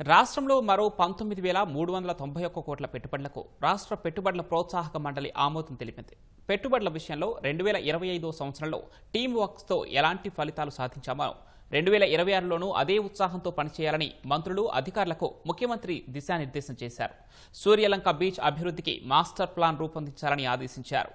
రాష్ట్రంలో మరో 19,391 కోట్ల పెట్టుబడులకు రాష్ట్ర పెట్టుబడుల ప్రోత్సాహక మండలి ఆమోదం తెలిపింది. పెట్టుబడుల విషయంలో 2025 సంవత్సరంలో టీమ్ వర్క్స్తో ఎలాంటి ఫలితాలు సాధించామో 2026లోనూ అదే ఉత్సాహంతో పనిచేయాలని మంత్రులు, అధికారులకు ముఖ్యమంత్రి దిశానిర్దేశం చేశారు. సూర్యలంక బీచ్ అభివృద్ధికి మాస్టర్ ప్లాన్ రూపొందించాలని ఆదేశించారు.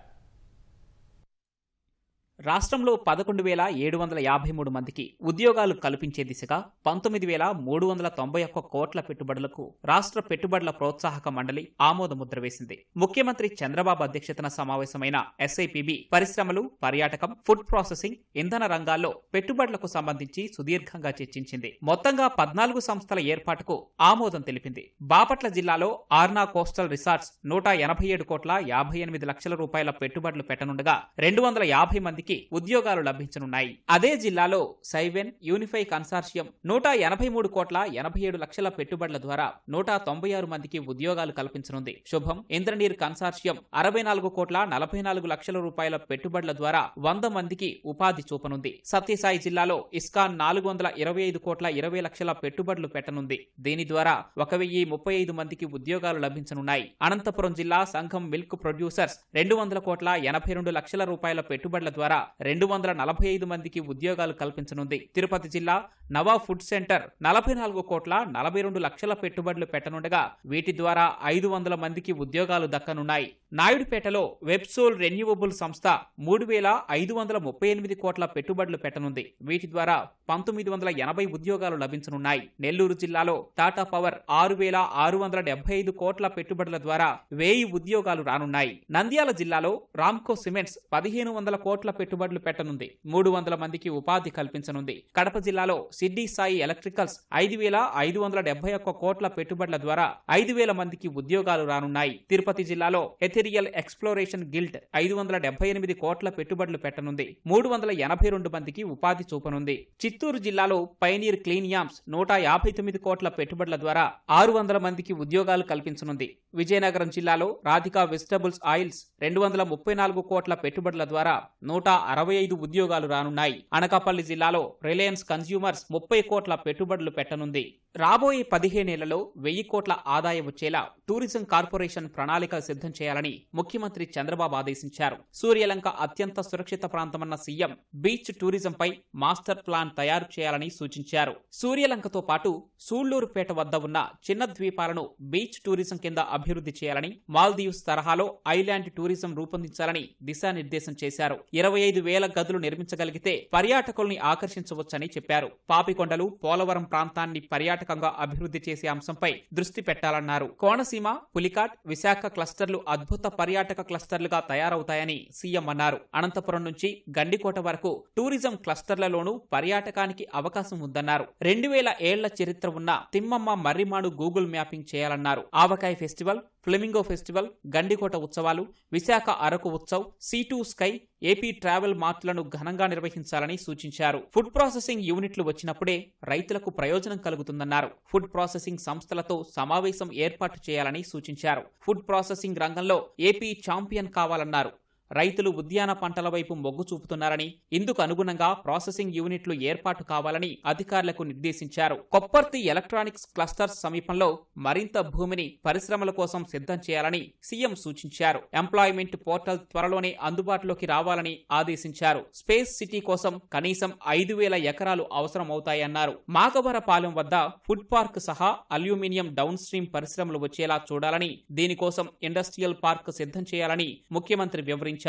రాష్ట్రంలో 11,753 మందికి ఉద్యోగాలు కల్పించే దిశగా 19,391 కోట్ల పెట్టుబడులకు రాష్ట్ర పెట్టుబడుల ప్రోత్సాహక మండలి ఆమోదముద్ర వేసింది. ముఖ్యమంత్రి చంద్రబాబు అధ్యక్షతన సమావేశమైన ఎస్ఐపిబి పరిశ్రమలు, పర్యాటకం, ఫుడ్ ప్రాసెసింగ్, ఇంధన రంగాల్లో పెట్టుబడులకు సంబంధించి సుదీర్ఘంగా చర్చించింది. మొత్తంగా 14 సంస్థల ఏర్పాటుకు ఆమోదం తెలిపింది. బాపట్ల జిల్లాలో ఆర్నా కోస్టల్ రిసార్ట్స్ 187 కోట్ల 58 లక్షల రూపాయల పెట్టుబడులు పెట్టనుండగా 250 మందికి ఉద్యోగాలు లభించనున్నాయి. అదే జిల్లాలో సైవెన్ యూనిఫై కన్సార్షియం 183 కోట్ల 87 లక్షల పెట్టుబడుల ద్వారా 196 మందికి ఉద్యోగాలు కల్పించనుంది. శుభం ఇంద్రనీర్ కన్సార్షియం 64 కోట్ల 44 లక్షల రూపాయల పెట్టుబడుల ద్వారా 100 మందికి ఉపాధి చూపనుంది. సత్యసాయి జిల్లాలో ఇస్కాన్ 425 కోట్ల 20 లక్షల పెట్టుబడులు పెట్టనుంది. దీని ద్వారా 1035 మందికి ఉద్యోగాలు లభించనున్నాయి. అనంతపురం జిల్లా సంఘం మిల్క్ ప్రొడ్యూసర్స్ 200 కోట్ల 82 లక్షల రూపాయల పెట్టుబడుల ద్వారా 245 మందికి ఉద్యోగాలు కల్పించనుంది. తిరుపతి జిల్లా నవా ఫుడ్ సెంటర్ 44 కోట్ల 42 లక్షల పెట్టుబడులు పెట్టనుండగా వీటి ద్వారా 500 మందికి ఉద్యోగాలు దక్కనున్నాయి. నాయుడుపేటలో వెబ్సోల్ రెన్యూవబుల్ సంస్థ 3,538 కోట్ల పెట్టుబడులు పెట్టనుంది. వీటి ద్వారా 1980 ఉద్యోగాలు లభించనున్నాయి. నెల్లూరు జిల్లాలో టాటా పవర్ 6,675 కోట్ల పెట్టుబడుల ద్వారా 1000 ఉద్యోగాలు రానున్నాయి. నంద్యాల జిల్లాలో రామ్కో సిమెంట్స్ 1,500 కోట్ల పెట్టుబడులు పెట్టనుంది. 300 మందికి ఉపాధి కల్పించనుంది. కడప జిల్లాలో సిడ్నీ సాయి ఎలక్ట్రికల్స్ 5,571 కోట్ల పెట్టుబడుల ద్వారా 5,000 మందికి ఉద్యోగాలు రానున్నాయి. తిరుపతి జిల్లాలో ఎథెరియల్ ఎక్స్ప్లోరేషన్ గిల్డ్ 578 కోట్ల పెట్టుబడులు పెట్టనుంది. 382 మందికి ఉపాధి చూపనుంది. చిత్తూరు జిల్లాలో పైనీర్ క్లీన్ యామ్స్ 159 కోట్ల పెట్టుబడుల ద్వారా 600 మందికి ఉద్యోగాలు కల్పించనుంది. విజయనగరం జిల్లాలో రాధికా వెజిటబుల్స్ ఆయిల్స్ 234 కోట్ల పెట్టుబడుల ద్వారా 165 ఉద్యోగాలు రానున్నాయి. అనకాపల్లి జిల్లాలో రిలయన్స్ కన్స్యూమర్స్ 30 కోట్ల పెట్టుబడులు పెట్టనుంది. రాబోయే 15 ఏళ్లలో 1000 కోట్ల ఆదాయం వచ్చేలా టూరిజం కార్పొరేషన్ ప్రణాళిక సిద్ధం చేయాలని ముఖ్యమంత్రి చంద్రబాబు ఆదేశించారు. సూర్యలంక అత్యంత సురక్షిత ప్రాంతమన్న సీఎం బీచ్ టూరిజంపై మాస్టర్ ప్లాన్ తయారు చేయాలని సూచించారు. సూర్యలంకతో పాటు సూళ్లూరుపేట వద్ద ఉన్న చిన్న ద్వీపాలను బీచ్ టూరిజం కింద అభివృద్ధి చేయాలని, మాల్దీవ్స్ తరహాలో ఐలాండ్ టూరిజం రూపొందించాలని దిశానిర్దేశం చేశారు. 25,000 గదులు నిర్మించగలిగితే పర్యాటకుల్ని ఆకర్షించవచ్చని చెప్పారు. పాపికొండలు, పోలవరం ప్రాంతాన్ని పర్యాటకంగా అభివృద్ధి చేసే అంశంపై దృష్టి పెట్టాలన్నారు. కోనసీమ, పులికాట్, విశాఖ క్లస్టర్లు అద్భుత పర్యాటక క్లస్టర్లుగా తయారవుతాయని సీఎం అన్నారు. అనంతపురం నుంచి గండికోట వరకు టూరిజం క్లస్టర్లలోనూ పర్యాటకానికి అవకాశం ఉందన్నారు. 2000 ఏళ్ల చరిత్ర ఉన్న తిమ్మమ్మ మర్రిమాడు గూగుల్ మ్యాపింగ్ చేయాలన్నారు. Avakaya festival, flamingo festival, Gandikota ఉత్సవాలు, విశాఖ అరకు ఉత్సవ్, సీ2 స్కై, ఏపీ ట్రావెల్ మార్ట్లను ఘనంగా నిర్వహించాలని సూచించారు. ఫుడ్ ప్రాసెసింగ్ యూనిట్లు వచ్చినప్పుడే రైతులకు ప్రయోజనం కలుగుతుందన్నారు. ఫుడ్ ప్రాసెసింగ్ సంస్థలతో సమావేశం ఏర్పాటు చేయాలని సూచించారు. ఫుడ్ ప్రాసెసింగ్ రంగంలో ఏపీ ఛాంపియన్ కావాలన్నారు. రైతులు ఉద్యాన పంటల వైపు మొగ్గు చూపుతున్నారని, ఇందుకు అనుగుణంగా ప్రాసెసింగ్ యూనిట్లు ఏర్పాటు కావాలని అధికారులకు నిర్దేశించారు. కొప్పర్తి ఎలక్ట్రానిక్స్ క్లస్టర్స్ సమీపంలో మరింత భూమిని పరిశ్రమల కోసం సిద్ధం చేయాలని సీఎం సూచించారు. ఎంప్లాయ్మెంట్ పోర్టల్ త్వరలోనే అందుబాటులోకి రావాలని ఆదేశించారు. స్పేస్ సిటీ కోసం కనీసం 5,000 ఎకరాలు అవసరమవుతాయన్నారు. మాగవరపాలెం వద్ద ఫుడ్ పార్క్ సహా అల్యూమినియం డౌన్ స్ట్రీమ్ పరిశ్రమలు వచ్చేలా చూడాలని, దీనికోసం ఇండస్ట్రియల్ పార్క్ సిద్ధం చేయాలని ముఖ్యమంత్రి వివరించారు.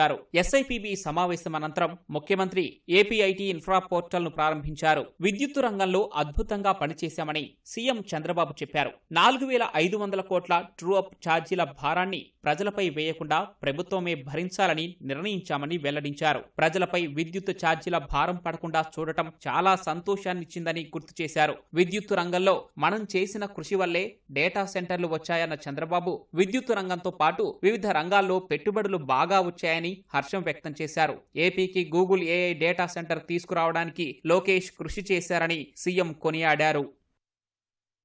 ఎస్ఐపిబి సమావేశం అనంతరం ముఖ్యమంత్రి ఏపీఐటీ ఇన్ఫ్రా పోర్టల్ ను ప్రారంభించారు. విద్యుత్తు రంగంలో అద్భుతంగా పనిచేశామని సీఎం చంద్రబాబు చెప్పారు. 4,500 కోట్ల ట్రూ అప్ ఛార్జీల భారాన్ని ప్రజలపై వేయకుండా ప్రభుత్వమే భరించాలని నిర్ణయించామని వెల్లడించారు. ప్రజలపై విద్యుత్ ఛార్జీల భారం పడకుండా చూడటం చాలా సంతోషాన్నిచ్చిందని గుర్తు చేశారు. విద్యుత్తు రంగంలో మనం చేసిన కృషి వల్లే డేటా సెంటర్లు వచ్చాయన్న చంద్రబాబు విద్యుత్తు రంగంతో పాటు వివిధ రంగాల్లో పెట్టుబడులు బాగా వచ్చాయని హర్షం వ్యక్తం చేశారు. ఏపీకి గూగుల్ ఏఐ డేటా సెంటర్ తీసుకురావడానికి లోకేష్ కృషి చేశారని సీఎం కొనియాడారు.